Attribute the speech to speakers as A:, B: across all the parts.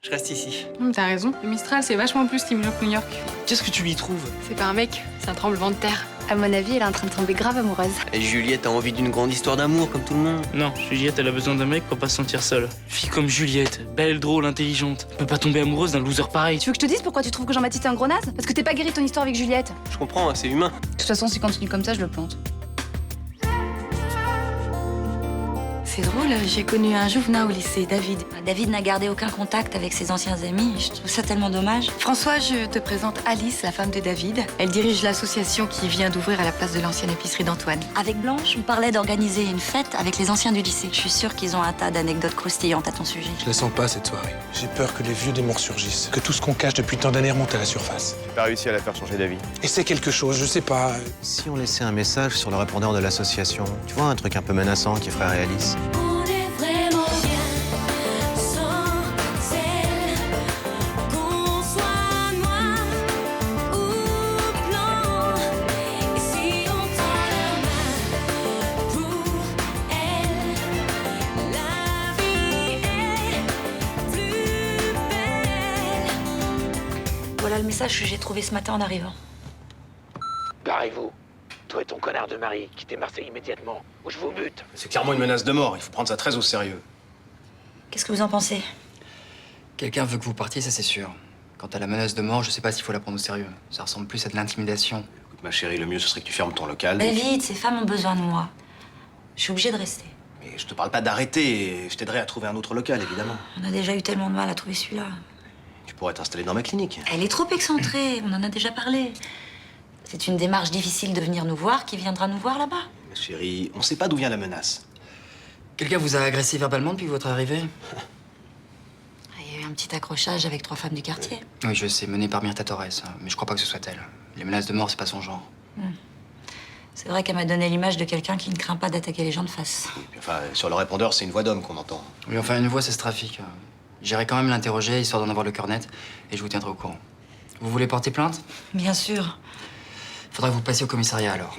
A: Je reste ici.
B: T'as raison. Le Mistral, c'est vachement plus stimulant que New York.
A: Qu'est-ce que tu lui trouves?
B: C'est pas un mec, c'est un tremblement de terre.
C: À mon avis, elle est en train de tomber grave amoureuse.
A: Et Juliette a envie d'une grande histoire d'amour, comme tout le monde.
D: Non, Juliette, elle a besoin d'un mec pour pas se sentir seule. Fille comme Juliette, belle, drôle, intelligente. Elle peut pas tomber amoureuse d'un loser pareil.
C: Tu veux que je te dise pourquoi tu trouves que Jean-Baptiste est un gros naze? Parce que t'es pas guéri de ton histoire avec Juliette.
A: Je comprends, hein, c'est humain.
C: De toute façon, s'il continue comme ça, je le plante.
E: C'est drôle, j'ai connu un Jouvenat au lycée, David.
F: David n'a gardé aucun contact avec ses anciens amis. Je trouve ça tellement dommage.
E: François, je te présente Alice, la femme de David. Elle dirige l'association qui vient d'ouvrir à la place de l'ancienne épicerie d'Antoine.
F: Avec Blanche, on parlait d'organiser une fête avec les anciens du lycée. Je suis sûre qu'ils ont un tas d'anecdotes croustillantes à ton sujet.
G: Je la sens pas, cette soirée. J'ai peur que les vieux démons surgissent, que tout ce qu'on cache depuis tant d'années remonte à la surface.
H: J'ai pas réussi à la faire changer d'avis.
G: Et c'est quelque chose, je sais pas.
I: Si on laissait un message sur le répondeur de l'association, tu vois, un truc un peu menaçant qui ferait Alice.
F: Voilà le message que j'ai trouvé ce matin en arrivant.
J: Barrez-vous. Toi et ton connard de mari, quittez Marseille immédiatement, ou je vous bute.
I: C'est clairement une menace de mort, il faut prendre ça très au sérieux.
F: Qu'est-ce que vous en pensez?
K: Quelqu'un veut que vous partiez, ça c'est sûr. Quant à la menace de mort, je sais pas s'il faut la prendre au sérieux. Ça ressemble plus à de l'intimidation.
I: Écoute, ma chérie, le mieux ce serait que tu fermes ton local.
F: Mais vite, ces femmes ont besoin de moi. Je suis obligée de rester.
I: Mais je te parle pas d'arrêter, je t'aiderai à trouver un autre local, évidemment.
F: On a déjà eu tellement de mal à trouver celui-là.
I: Tu pourrais t'installer dans ma clinique.
F: Elle est trop excentrée, on en a déjà parlé. C'est une démarche difficile de venir nous voir. Qui viendra nous voir là-bas?
I: Ma chérie, on sait pas d'où vient la menace.
K: Quelqu'un vous a agressé verbalement depuis votre arrivée?
F: Il y a eu un petit accrochage avec 3 femmes du quartier.
K: Oui, je sais, mené par Myrta Torres, mais je crois pas que ce soit elle. Les menaces de mort, c'est pas son genre.
F: C'est vrai qu'elle m'a donné l'image de quelqu'un qui ne craint pas d'attaquer les gens de face.
I: Enfin, sur le répondeur, c'est une voix d'homme qu'on entend.
K: Oui, enfin, une voix, ça se trafique. J'irai quand même l'interroger, histoire d'en avoir le cœur net, et je vous tiendrai au courant. Vous voulez porter plainte?
F: Bien sûr.
K: Faudra que vous passiez au commissariat, alors.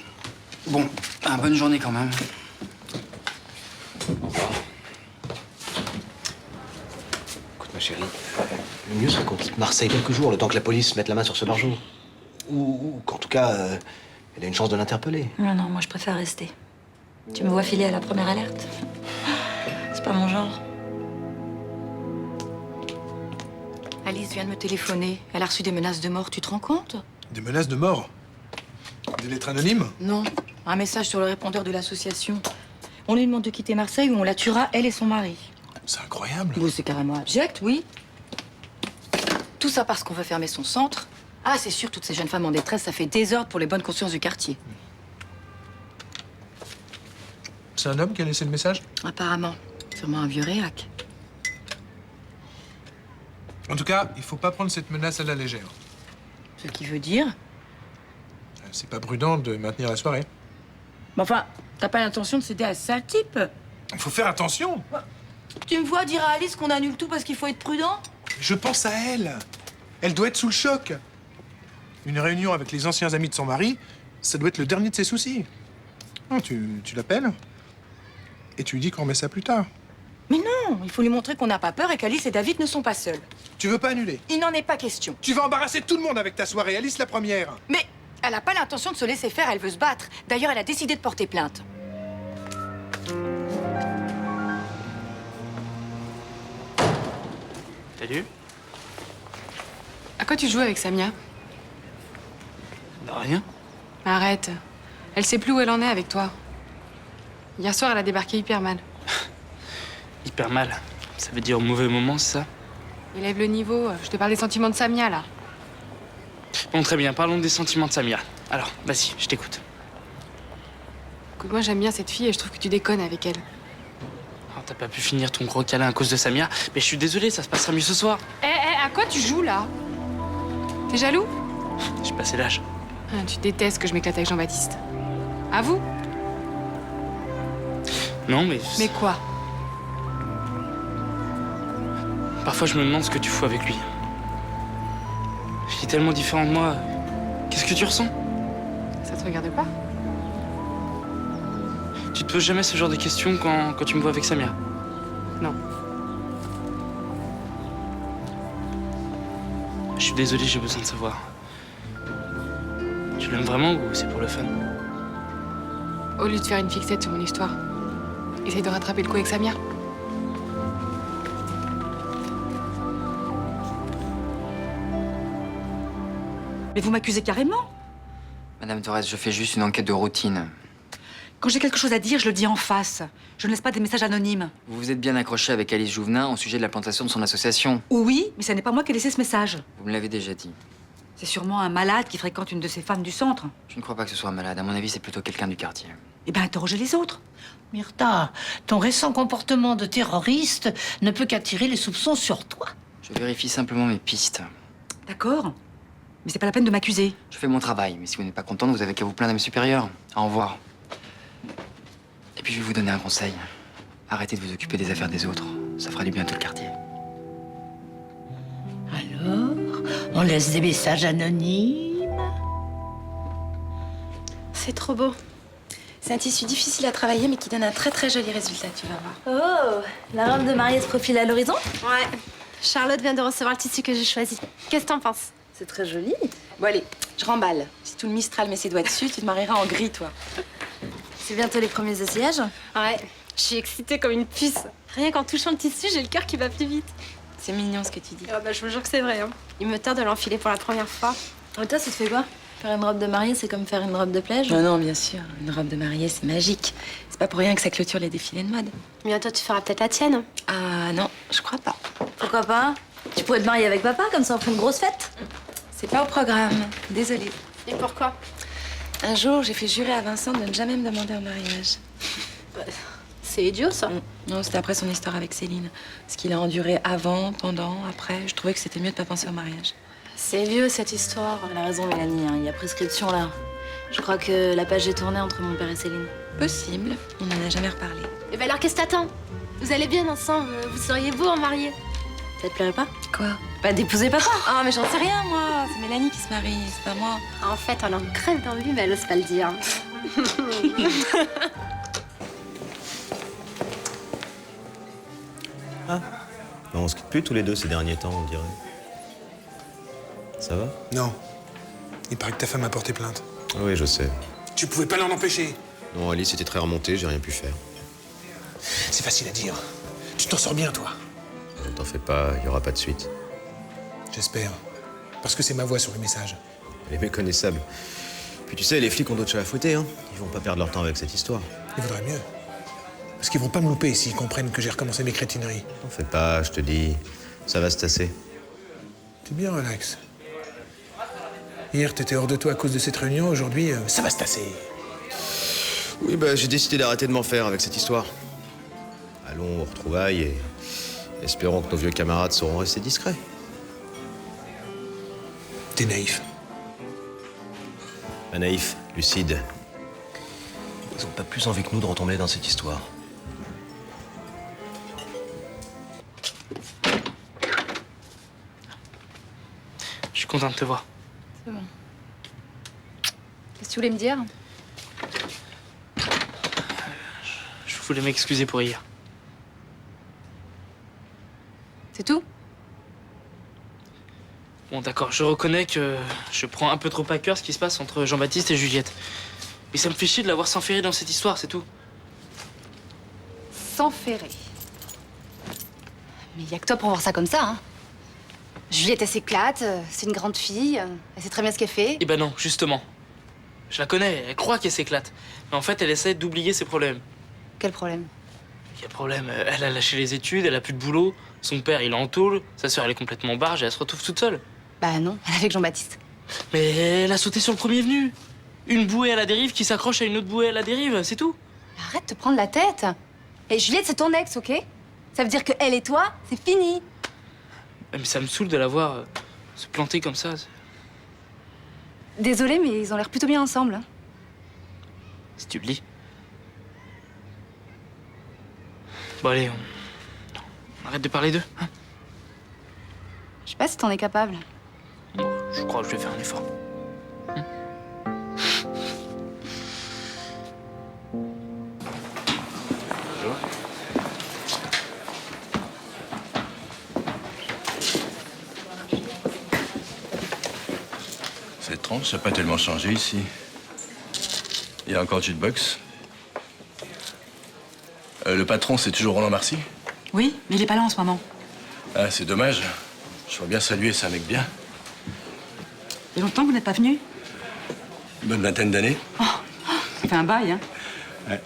K: Bon, bonne journée quand même.
I: Écoute, ma chérie, le mieux serait qu'on quitte Marseille quelques jours, le temps que la police mette la main sur ce barjot. Ou qu'en tout cas, elle ait une chance de l'interpeller.
F: Non, moi je préfère rester. Tu me vois filer à la première alerte? C'est pas mon genre.
E: Alice vient de me téléphoner. Elle a reçu des menaces de mort, tu te rends compte?
G: Des menaces de mort? Des lettres anonymes?
E: Non, un message sur le répondeur de l'association. On lui demande de quitter Marseille ou on la tuera, elle et son mari.
G: C'est incroyable.
E: Bon, c'est carrément abject, oui. Tout ça parce qu'on veut fermer son centre. Ah, c'est sûr, toutes ces jeunes femmes en détresse, ça fait désordre pour les bonnes consciences du quartier.
G: C'est un homme qui a laissé le message?
E: Apparemment. Sûrement un vieux réac.
G: En tout cas, il faut pas prendre cette menace à la légère.
E: Ce qui veut dire...
G: C'est pas prudent de maintenir la soirée.
E: Mais enfin, t'as pas l'intention de céder à ce sale type?
G: Il faut faire attention.
E: Tu me vois dire à Alice qu'on annule tout parce qu'il faut être prudent?
G: Je pense à elle. Elle doit être sous le choc. Une réunion avec les anciens amis de son mari, ça doit être le dernier de ses soucis. Non, tu l'appelles et tu lui dis qu'on remet ça plus tard.
E: Mais non, il faut lui montrer qu'on n'a pas peur et qu'Alice et David ne sont pas seuls.
G: Tu veux pas annuler?
E: Il n'en est pas question.
G: Tu vas embarrasser tout le monde avec ta soirée, Alice la première.
E: Mais elle n'a pas l'intention de se laisser faire, elle veut se battre. D'ailleurs, elle a décidé de porter plainte.
D: Salut.
B: À quoi tu joues avec Samia?
D: Rien.
B: Arrête. Elle sait plus où elle en est avec toi. Hier soir, elle a débarqué hyper mal.
D: Hyper mal. Ça veut dire au mauvais moment, c'est ça?
B: Élève le niveau. Je te parle des sentiments de Samia, là.
D: Bon, très bien, parlons des sentiments de Samia. Alors, vas-y, je t'écoute.
B: Écoute, moi, j'aime bien cette fille et je trouve que tu déconnes avec elle.
D: Oh, t'as pas pu finir ton gros câlin à cause de Samia, mais je suis désolé, ça se passera mieux ce soir.
B: À quoi tu joues, là? T'es jaloux?
D: J'ai passé l'âge.
B: Ah, tu détestes que je m'éclate avec Jean-Baptiste. À vous?
D: Non, mais...
B: Mais quoi?
D: Parfois, je me demande ce que tu fous avec lui. Il est tellement différent de moi. Qu'est-ce que tu ressens?
B: Ça te regarde pas?
D: Tu te poses jamais ce genre de questions quand tu me vois avec Samia?
B: Non.
D: Je suis désolé, j'ai besoin de savoir. Tu l'aimes vraiment ou c'est pour le fun?
B: Au lieu de faire une fixette sur mon histoire, essaye de rattraper le coup avec Samia.
E: Mais vous m'accusez carrément.
K: Madame Torres, je fais juste une enquête de routine.
E: Quand j'ai quelque chose à dire, je le dis en face. Je ne laisse pas des messages anonymes.
K: Vous vous êtes bien accroché avec Alice Jouvenin au sujet de la plantation de son association.
E: Oui, mais ce n'est pas moi qui ai laissé ce message.
K: Vous me l'avez déjà dit.
E: C'est sûrement un malade qui fréquente une de ces femmes du centre.
K: Je ne crois pas que ce soit un malade. À mon avis, c'est plutôt quelqu'un du quartier.
E: Eh bien, interrogez les autres.
H: Myrta, ton récent comportement de terroriste ne peut qu'attirer les soupçons sur toi.
K: Je vérifie simplement mes pistes.
E: D'accord. Mais c'est pas la peine de m'accuser.
K: Je fais mon travail, mais si vous n'êtes pas contente, vous avez qu'à vous plaindre à mes supérieurs. Au revoir. Et puis je vais vous donner un conseil. Arrêtez de vous occuper des affaires des autres. Ça fera du bien à tout le quartier.
H: Alors, on laisse des messages anonymes.
L: C'est trop beau. C'est un tissu difficile à travailler, mais qui donne un très très joli résultat, tu vas voir.
F: Oh, la robe de mariée se profile à l'horizon?
L: Ouais. Charlotte vient de recevoir le tissu que j'ai choisi. Qu'est-ce que t'en penses?
F: C'est très joli.
L: Bon allez, je remballe. Si tout le Mistral met ses doigts dessus, tu te marieras en gris, toi.
F: C'est bientôt les premiers essayages?
L: Ouais, je suis excitée comme une puce. Rien qu'en touchant le tissu, j'ai le cœur qui bat plus vite. C'est mignon ce que tu dis. Ah bah, je vous jure que c'est vrai. Hein. Il me tarde de l'enfiler pour la première fois.
F: Et toi, ça te fait quoi? Faire une robe de mariée, c'est comme faire une robe de plage?
L: Non, non, bien sûr. Une robe de mariée, c'est magique. C'est pas pour rien que ça clôture les défilés de mode. Bientôt, tu feras peut-être la tienne. Ah non, je crois pas.
F: Pourquoi pas? Tu pourrais te marier avec papa, comme ça on fait une grosse fête.
L: C'est pas au programme. Désolée. Et pourquoi? Un jour, j'ai fait jurer à Vincent de ne jamais me demander en mariage. C'est idiot, ça. Non, c'était après son histoire avec Céline. Ce qu'il a enduré avant, pendant, après. Je trouvais que c'était mieux de pas penser au mariage. C'est vieux, cette histoire.
F: Elle a raison, Mélanie, hein, il y a prescription là. Je crois que la page est tournée entre mon père et Céline.
L: Possible. On n'en a jamais reparlé.
M: Et ben alors, qu'est-ce que t'attends? Vous allez bien ensemble. Vous seriez beau en marié.
F: Ça te plairait pas?
L: Quoi?
F: Bah, d'épouser papa.
L: Ah, mais j'en sais rien, moi. C'est Mélanie qui se marie, c'est pas moi.
M: En fait, elle en crève d'envie, mais elle ose pas le dire.
N: Ah, non, on se quitte plus tous les deux ces derniers temps, on dirait. Ça va?
G: Non. Il paraît que ta femme a porté plainte.
N: Ah oui, je sais.
G: Tu pouvais pas l'en empêcher.
N: Non, Alice était très remontée, j'ai rien pu faire.
G: C'est facile à dire. Tu t'en sors bien, toi.
N: T'en fais pas, il y aura pas de suite.
G: J'espère. Parce que c'est ma voix sur le message.
N: Elle est méconnaissable. Puis tu sais, les flics ont d'autres chats à fouetter, hein. Ils vont pas perdre leur temps avec cette histoire.
G: Il vaudrait mieux. Parce qu'ils vont pas me louper s'ils comprennent que j'ai recommencé mes crétineries.
N: T'en fais pas, je te dis. Ça va se tasser.
G: T'es bien relax. Hier, t'étais hors de toi à cause de cette réunion. Aujourd'hui, ça va se tasser.
N: Oui, bah, j'ai décidé d'arrêter de m'en faire avec cette histoire. Allons aux retrouvailles et espérons que nos vieux camarades sauront rester discrets.
G: T'es naïf.
N: Pas naïf, lucide. Ils ont pas plus envie que nous de retomber dans cette histoire.
D: Je suis content de te voir.
C: C'est bon. Qu'est-ce que tu voulais me dire?
D: Je voulais m'excuser pour hier.
C: C'est tout?
D: Bon, d'accord, je reconnais que je prends un peu trop à cœur ce qui se passe entre Jean-Baptiste et Juliette. Mais ça me fait chier de l'avoir s'enferré dans cette histoire, c'est tout.
C: S'enferrer. Mais y a que toi pour voir ça comme ça, hein. Juliette, elle s'éclate, c'est une grande fille, elle sait très bien ce qu'elle fait.
D: Eh ben non, justement. Je la connais, elle croit qu'elle s'éclate. Mais en fait, elle essaie d'oublier ses problèmes.
C: Quel problème?
D: Quel problème? Elle a lâché les études, elle a plus de boulot. Son père, il est en tôle. Sa sœur, elle est complètement barge et elle se retrouve toute seule.
C: Bah non, elle est avec Jean-Baptiste.
D: Mais elle a sauté sur le premier venu. Une bouée à la dérive qui s'accroche à une autre bouée à la dérive, c'est tout.
C: Arrête de te prendre la tête. Et Juliette, c'est ton ex, ok? Ça veut dire que elle et toi, c'est fini.
D: Mais ça me saoule de la voir se planter comme ça.
C: Désolée, mais ils ont l'air plutôt bien ensemble. Hein.
D: Si tu le dis. Bon, allez, on arrête de parler d'eux. Hein.
C: Je sais pas si t'en es capable.
D: Bon, je crois que je vais faire un effort.
O: étrange, ça n'a pas tellement changé ici. Il y a encore le jukebox. Le patron, c'est toujours Roland Marcy?
E: Oui, mais il est pas là en ce moment.
O: Ah, c'est dommage. Je vois bien saluer, c'est un mec bien.
E: Il y a longtemps que vous n'êtes pas venu?
O: Une bonne vingtaine d'années.
E: Ça fait un bail, hein.
O: Ouais.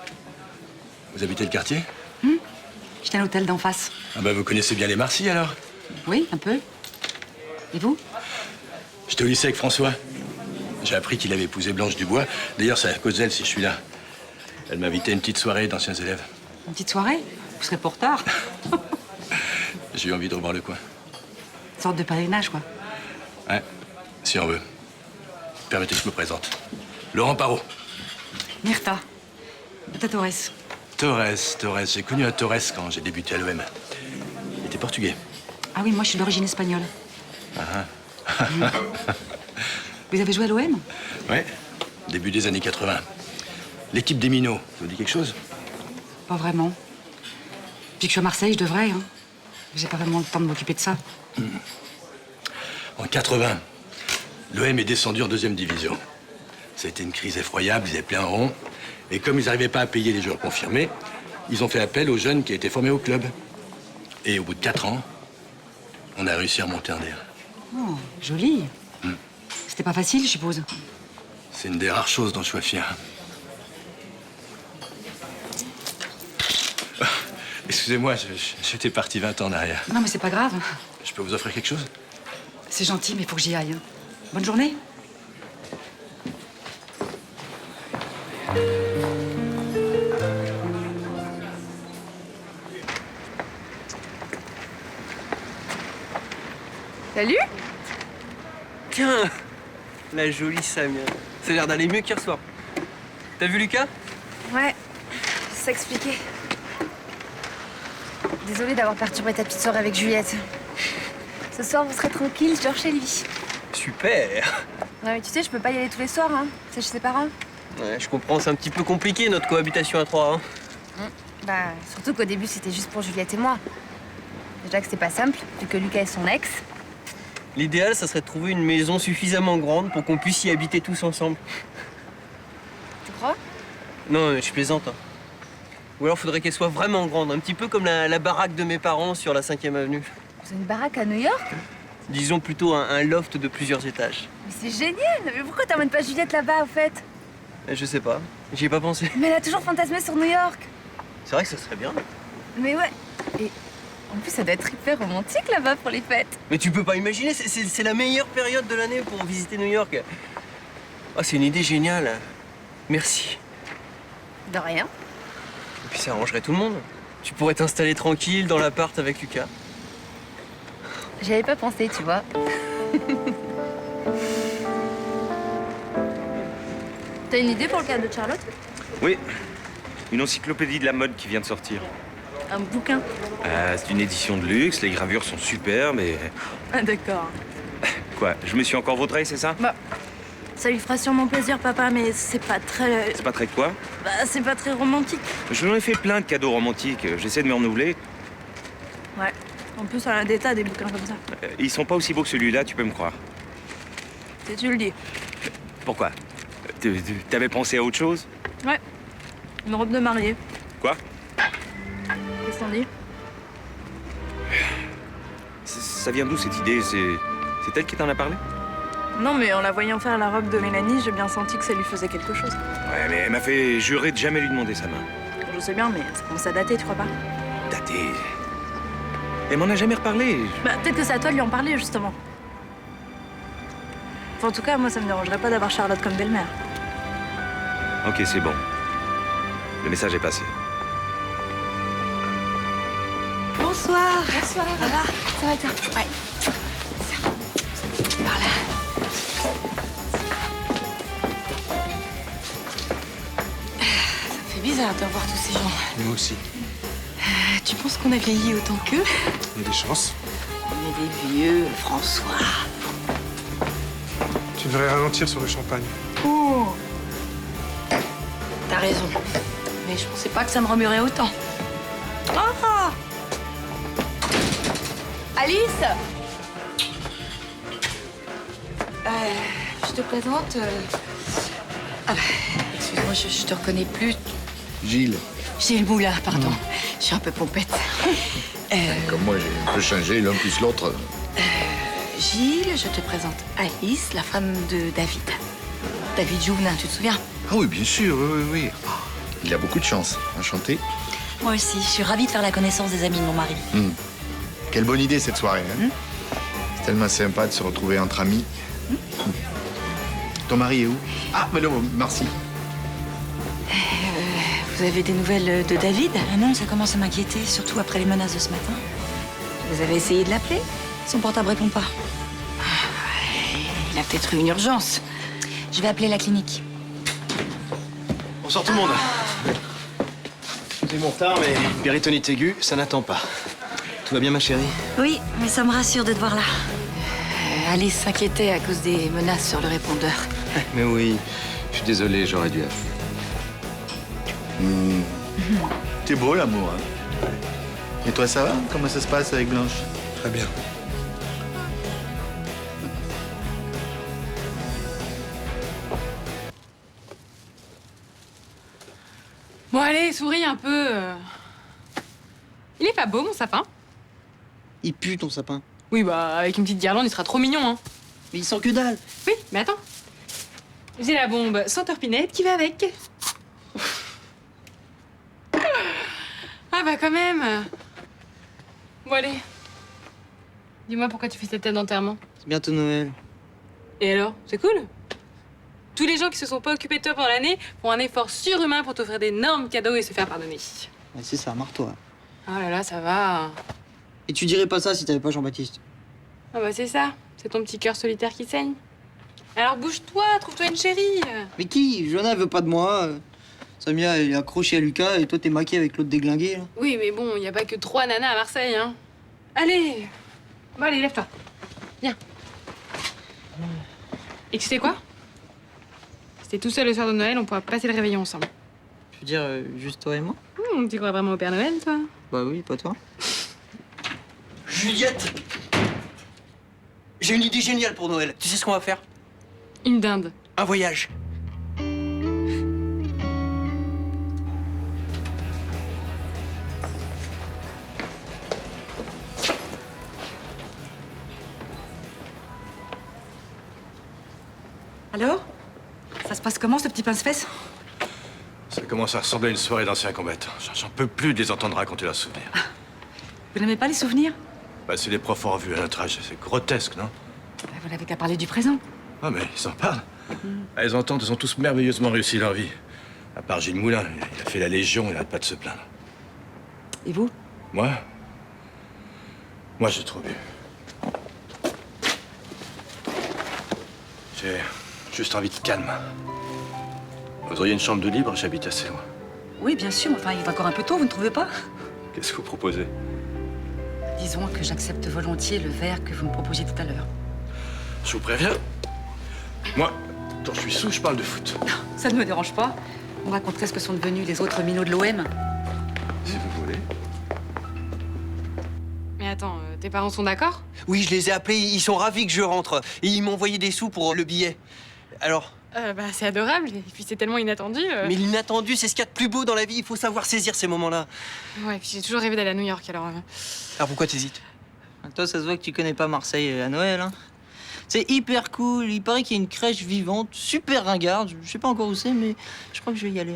O: Vous habitez le quartier?
E: J'étais à l'hôtel d'en face.
O: Ah bah vous connaissez bien les Marcy, alors?
E: Oui, un peu. Et vous?
O: J'étais au lycée avec François. J'ai appris qu'il avait épousé Blanche Dubois. D'ailleurs, c'est à cause d'elle si je suis là. Elle m'a invité à une petite soirée d'anciens élèves.
E: Une petite soirée? Vous serez pour tard.
O: J'ai eu envie de revoir le coin.
E: Une sorte de parrainage, quoi.
O: Ouais, si on veut. Permettez que je me présente. Laurent Parot.
E: Myrta. Tata Torres.
O: Torres. J'ai connu un Torres quand j'ai débuté à l'OM. Il était portugais.
E: Ah oui, moi je suis d'origine espagnole.
O: Ah.
E: Vous avez joué à l'OM?
O: Ouais, début des années 80. L'équipe des Minots, ça vous dit quelque chose?
E: Pas vraiment. Depuis que je suis à Marseille, je devrais, hein. J'ai pas vraiment le temps de m'occuper de ça.
O: En 80, l'OM est descendu en 2e division. Ça a été une crise effroyable, ils avaient plein rond. Et comme ils n'arrivaient pas à payer les joueurs confirmés, ils ont fait appel aux jeunes qui étaient formés au club. Et au bout de 4 ans, on a réussi à remonter un air.
E: Oh, joli. C'était pas facile, je suppose.
O: C'est une des rares choses dont je sois fier. Excusez-moi, j'étais parti 20 ans en arrière.
E: Non, mais c'est pas grave.
O: Je peux vous offrir quelque chose?
E: C'est gentil, mais il faut que j'y aille, hein. Bonne journée.
B: Salut.
A: Tiens, la jolie Samia. Ça a l'air d'aller mieux qu'hier soir. T'as vu Lucas?
C: Ouais, ça s'expliquait. Désolée d'avoir perturbé ta petite soirée avec Juliette. Ce soir, vous serez tranquille, je dors chez lui.
A: Super.
C: Ouais, mais tu sais, je peux pas y aller tous les soirs, hein. C'est chez ses parents.
A: Ouais, je comprends, c'est un petit peu compliqué notre cohabitation à 3, hein.
C: Bah, surtout qu'au début, c'était juste pour Juliette et moi. Déjà que c'était pas simple, vu que Lucas est son ex.
A: L'idéal, ça serait de trouver une maison suffisamment grande pour qu'on puisse y habiter tous ensemble.
C: Tu crois?
A: Non, je plaisante. Hein. Ou alors, faudrait qu'elle soit vraiment grande, un petit peu comme la baraque de mes parents sur la 5e avenue.
C: Vous avez une baraque à New York?
A: Disons plutôt un loft de plusieurs étages.
C: Mais c'est génial! Mais pourquoi t'emmènes pas Juliette là-bas, au fait?
A: Je sais pas, j'y ai pas pensé.
C: Mais elle a toujours fantasmé sur New York.
A: C'est vrai que ça serait bien.
C: Mais ouais. Et en plus, ça doit être hyper romantique là-bas pour les fêtes.
A: Mais tu peux pas imaginer, c'est la meilleure période de l'année pour visiter New York. Oh, c'est une idée géniale. Merci.
C: De rien.
A: Et puis ça arrangerait tout le monde. Tu pourrais t'installer tranquille dans l'appart avec Lucas.
C: J'y avais pas pensé, tu vois.
M: T'as une idée pour le cadeau de Charlotte?
P: Oui, une encyclopédie de la mode qui vient de sortir.
M: Un bouquin?
P: C'est une édition de luxe, les gravures sont superbes et...
M: Ah d'accord.
P: Quoi, je me suis encore vautré, c'est ça?
M: Bah, ça lui fera sûrement plaisir, papa, mais c'est pas très...
P: C'est pas très quoi?
M: Bah, c'est pas très romantique.
P: Je lui en ai fait plein de cadeaux romantiques, j'essaie de me renouveler.
M: Ouais. En plus, elle a des tas, des bouquins comme ça.
P: Ils sont pas aussi beaux que celui-là, tu peux me croire.
M: Si tu le dis.
P: Pourquoi? T'avais pensé à autre chose?
M: Ouais. Une robe de mariée.
P: Quoi?
M: Qu'est-ce qu'on dit?
P: Ça vient d'où cette idée? C'est elle qui t'en a parlé?
M: Non, mais en la voyant faire la robe de Mélanie, j'ai bien senti que ça lui faisait quelque chose.
P: Ouais, mais elle m'a fait jurer de jamais lui demander sa main.
M: Je sais bien, mais ça commence à dater, tu crois pas?
P: Daté? Elle m'en a jamais reparlé.
M: Bah, peut-être que c'est à toi de lui en parler, justement. Enfin, en tout cas, moi, ça me dérangerait pas d'avoir Charlotte comme belle-mère.
P: Ok, c'est bon. Le message est passé.
C: Bonsoir. Bonsoir. Ça va? Ça va, toi? Ouais. Par là.
E: Ça me fait bizarre de revoir tous ces gens.
G: Moi aussi.
E: Tu penses qu'on a vieilli autant qu'eux?
G: Il y a des chances.
E: On est des vieux, François.
G: Tu devrais ralentir sur le champagne.
E: Oh! T'as raison. Mais je pensais pas que ça me remuerait autant.
C: Oh! Alice!
E: je te présente. Ah, excuse-moi, je te reconnais plus.
Q: Gilles.
E: Gilles Moulin, pardon. Je suis un peu pompette.
Q: Comme moi, j'ai un peu changé l'un plus l'autre.
E: Gilles, je te présente Alice, la femme de David. David Jouvenin, tu te souviens?
Q: Ah oui, bien sûr, oui. Il a beaucoup de chance. Enchanté.
F: Moi aussi, je suis ravie de faire la connaissance des amis de mon mari.
Q: Quelle bonne idée cette soirée, hein. C'est tellement sympa de se retrouver entre amis. Ton mari est où? Ah, mais non, merci.
E: Vous avez des nouvelles de David?
F: Ah non, ça commence à m'inquiéter, surtout après les menaces de ce matin.
E: Vous avez essayé de l'appeler?
F: Son portable répond pas.
E: Il a peut-être eu une urgence.
F: Je vais appeler la clinique.
I: Bonsoir tout le monde. C'est mon retard, mais péritonite aiguë, ça n'attend pas. Tout va bien, ma chérie?
F: Oui, mais ça me rassure de te voir là.
E: Alice s'inquiétait à cause des menaces sur le répondeur.
P: Mais oui, je suis désolé, j'aurais dû.
Q: T'es beau, l'amour, hein. Et toi, ça va? Comment ça se passe avec Blanche?
G: Très bien.
B: Bon, allez, souris un peu. Il est pas beau, mon sapin?
R: Il pue, ton sapin.
B: Oui, bah, avec une petite guirlande, il sera trop mignon, hein.
R: Mais il sent que dalle.
B: Oui, mais attends. J'ai la bombe sans torpinette qui va avec. Ah bah quand même. Bon, allez. Dis-moi pourquoi tu fais cette tête d'enterrement.
R: C'est bientôt Noël.
B: Et alors, c'est cool? Tous les gens qui se sont pas occupés de toi pendant l'année font un effort surhumain pour t'offrir d'énormes cadeaux et se faire pardonner.
R: Ouais, c'est ça, marre-toi.
B: Oh là là, ça va.
R: Et tu dirais pas ça si t'avais pas Jean-Baptiste.
B: Ah bah c'est ça, c'est ton petit cœur solitaire qui saigne. Alors bouge-toi, trouve-toi une chérie.
R: Mais qui? Jonah, elle veut pas de moi. Samia, elle est accrochée à Lucas et toi, t'es maquée avec l'autre déglingué, là.
B: Oui, mais bon, il y a pas que 3 nanas à Marseille, hein. Allez. Bon, allez, lève-toi. Viens. Et tu sais quoi? Si t'es tout seul le soir de Noël, on pourra passer le réveillon ensemble.
R: Je veux dire, juste toi et moi?
B: Tu crois vraiment au Père Noël, toi?
R: Bah oui, pas toi.
A: Juliette! J'ai une idée géniale pour Noël. Tu sais ce qu'on va faire?
B: Une dinde.
A: Un voyage.
F: Alors? Ça se passe comment, ce petit pince-fesse?
O: Ça commence à ressembler à une soirée d'anciens combattants. J'en peux plus de les entendre raconter leurs souvenirs.
F: Vous n'aimez pas les souvenirs?
O: Bah, c'est les profs en revue à notre âge. C'est grotesque, non?
F: Vous n'avez qu'à parler du présent.
O: Ah, mais ils en parlent. À les entendre, ils ont tous merveilleusement réussi leur vie. À part Gilles Moulin, il a fait la Légion, il n'arrête pas de se plaindre.
F: Et vous?
O: Moi, j'ai trop bu. J'ai juste envie de calme. Vous auriez une chambre de libre, j'habite assez loin.
F: Oui, bien sûr, enfin, il est encore un peu tôt, vous ne trouvez pas?
O: Qu'est-ce que vous proposez?
F: Disons que j'accepte volontiers le verre que vous me proposiez tout à l'heure.
O: Je vous préviens. Moi, quand je suis sous, je parle de foot.
F: Ça ne me dérange pas. On raconterait ce que sont devenus les autres minots de l'OM.
O: Si vous voulez.
B: Mais attends, tes parents sont d'accord?
A: Oui, je les ai appelés, ils sont ravis que je rentre. Et ils m'ont envoyé des sous pour le billet. Alors?
B: Bah, c'est adorable, et puis c'est tellement inattendu.
A: Mais l'inattendu, c'est ce qu'il y a de plus beau dans la vie. Il faut savoir saisir ces moments-là.
B: Ouais, et puis j'ai toujours rêvé d'aller à New York, alors...
A: Alors pourquoi t'hésites?
R: Toi, ça se voit que tu connais pas Marseille à Noël, hein. C'est hyper cool. Il paraît qu'il y a une crèche vivante, super ringarde. Je sais pas encore où c'est, mais je crois que je vais y aller.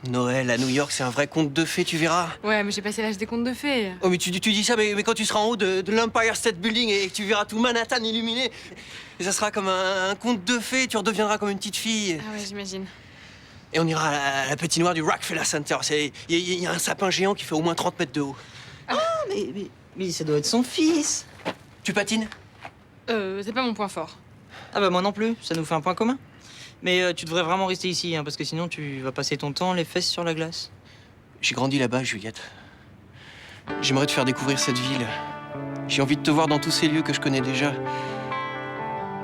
A: Noël à New York, c'est un vrai conte de fées, tu verras.
B: Ouais, mais j'ai passé l'âge des contes de fées.
A: Oh, mais tu dis ça, mais quand tu seras en haut de l'Empire State Building et que tu verras tout Manhattan illuminé, et ça sera comme un conte de fées, tu redeviendras comme une petite fille.
B: Ah ouais, j'imagine.
A: Et on ira à la patinoire du Rockefeller Center. Il y a un sapin géant qui fait au moins 30 mètres de haut.
R: Ah, mais ça doit être son fils.
A: Tu patines?
B: C'est pas mon point fort.
R: Ah bah moi non plus, ça nous fait un point commun. Mais tu devrais vraiment rester ici, hein, parce que sinon tu vas passer ton temps les fesses sur la glace.
A: J'ai grandi là-bas, Juliette. J'aimerais te faire découvrir cette ville. J'ai envie de te voir dans tous ces lieux que je connais déjà.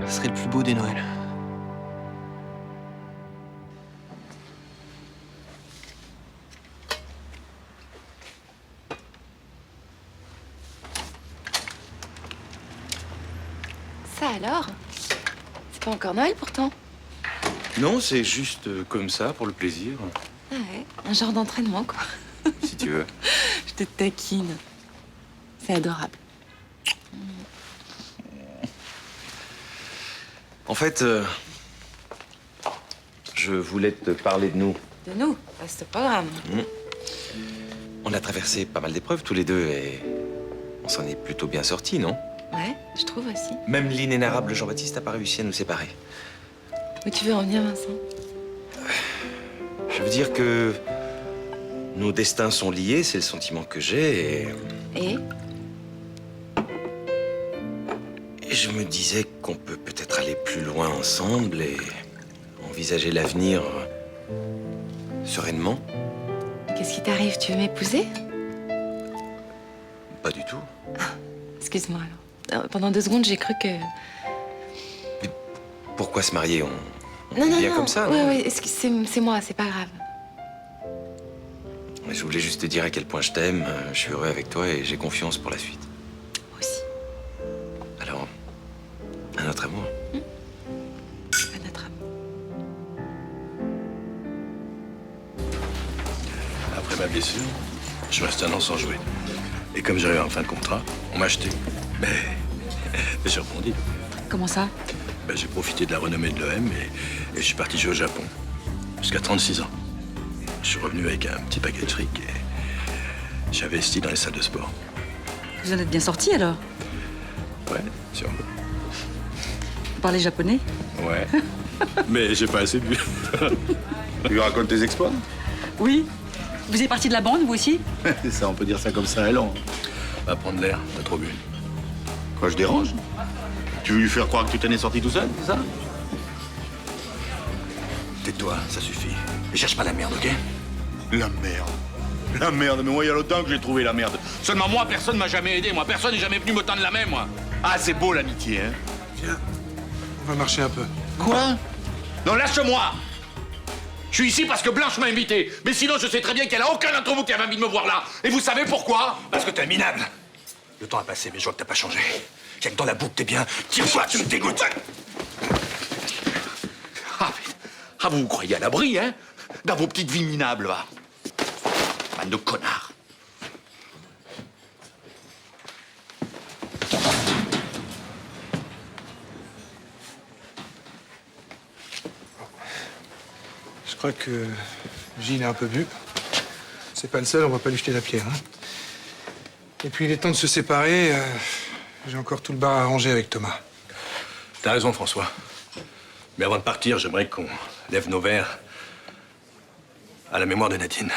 A: Ce serait le plus beau des Noëls.
C: Ça alors?
L: C'est pas encore Noël pourtant.
P: Non, c'est juste comme ça, pour le plaisir.
L: Ah ouais, un genre d'entraînement quoi.
P: Si tu veux.
L: Je te taquine. C'est adorable.
P: En fait, je voulais te parler de nous.
L: De nous, à ce programme.
P: On a traversé pas mal d'épreuves tous les deux et on s'en est plutôt bien sortis, non?
L: Ouais, je trouve aussi.
P: Même l'inénarrable Jean-Baptiste n'a pas réussi à nous séparer.
L: Où tu veux en venir, Vincent?
P: Je veux dire que nos destins sont liés, c'est le sentiment que j'ai
L: Et
P: et je me disais qu'on peut peut-être aller plus loin ensemble et envisager l'avenir sereinement.
L: qu'est-ce qui t'arrive? Tu veux m'épouser?
P: Pas du tout.
L: Excuse-moi alors. Pendant 2 secondes, j'ai cru que...
P: Pourquoi se marier? On
L: Non,
P: est
L: non,
P: bien
L: non.
P: comme ça,
L: Oui,
P: non?
L: oui, c'est moi, c'est pas grave.
P: Je voulais juste te dire à quel point je t'aime, je suis heureux avec toi et j'ai confiance pour la suite.
L: Moi aussi.
P: Alors, à notre amour.
L: À notre amour.
O: Après ma blessure, je suis resté 1 an sans jouer. Et comme j'arrive en fin de contrat, on m'a acheté. Mais j'ai rebondi.
E: Comment ça?
O: J'ai profité de la renommée de l'OM et je suis parti jouer au Japon. Jusqu'à 36 ans. Je suis revenu avec un petit paquet de fric et j'ai investi dans les salles de sport.
E: Vous en êtes bien sorti alors?
O: Ouais, sûrement.
E: Vous parlez japonais?
O: Ouais. Mais j'ai pas assez bu.
Q: Tu lui racontes tes exploits?
E: Oui. Vous êtes parti de la bande, vous aussi?
Q: Ça, on peut dire ça comme ça, Elan.
O: Va prendre l'air, t'as trop bu.
Q: Quoi, je dérange? Tu veux lui faire croire que tu t'en es sorti tout seul, c'est ça?
O: Tais-toi, ça suffit. Et cherche pas la merde, ok?
Q: La merde. La merde, mais moi, il y a longtemps que j'ai trouvé la merde. Seulement, moi, personne m'a jamais aidé, moi. Personne n'est jamais venu me tendre la main, moi. Ah, c'est beau, l'amitié, hein?
G: Tiens, on va marcher un peu.
Q: Quoi? Non, lâche-moi! Je suis ici parce que Blanche m'a invité. Mais sinon, je sais très bien qu'il n'y en a aucun d'entre vous qui avait envie de me voir là. Et vous savez pourquoi?
O: Parce que t'es minable. Le temps a passé, mais je vois que t'as pas changé. Y'a que dans la boucle, t'es bien. Tire-toi, tu me dégoûtes.
Q: Ah, vous vous croyez à l'abri, hein? Dans vos petites vies minables, va. Bande de connards.
G: Je crois que Gilles a un peu bu. C'est pas le seul, on va pas lui jeter la pierre. Hein. Et puis il est temps de se séparer. J'ai encore tout le bar à arranger avec Thomas.
O: T'as raison, François. Mais avant de partir, j'aimerais qu'on lève nos verres à la mémoire de Nadine.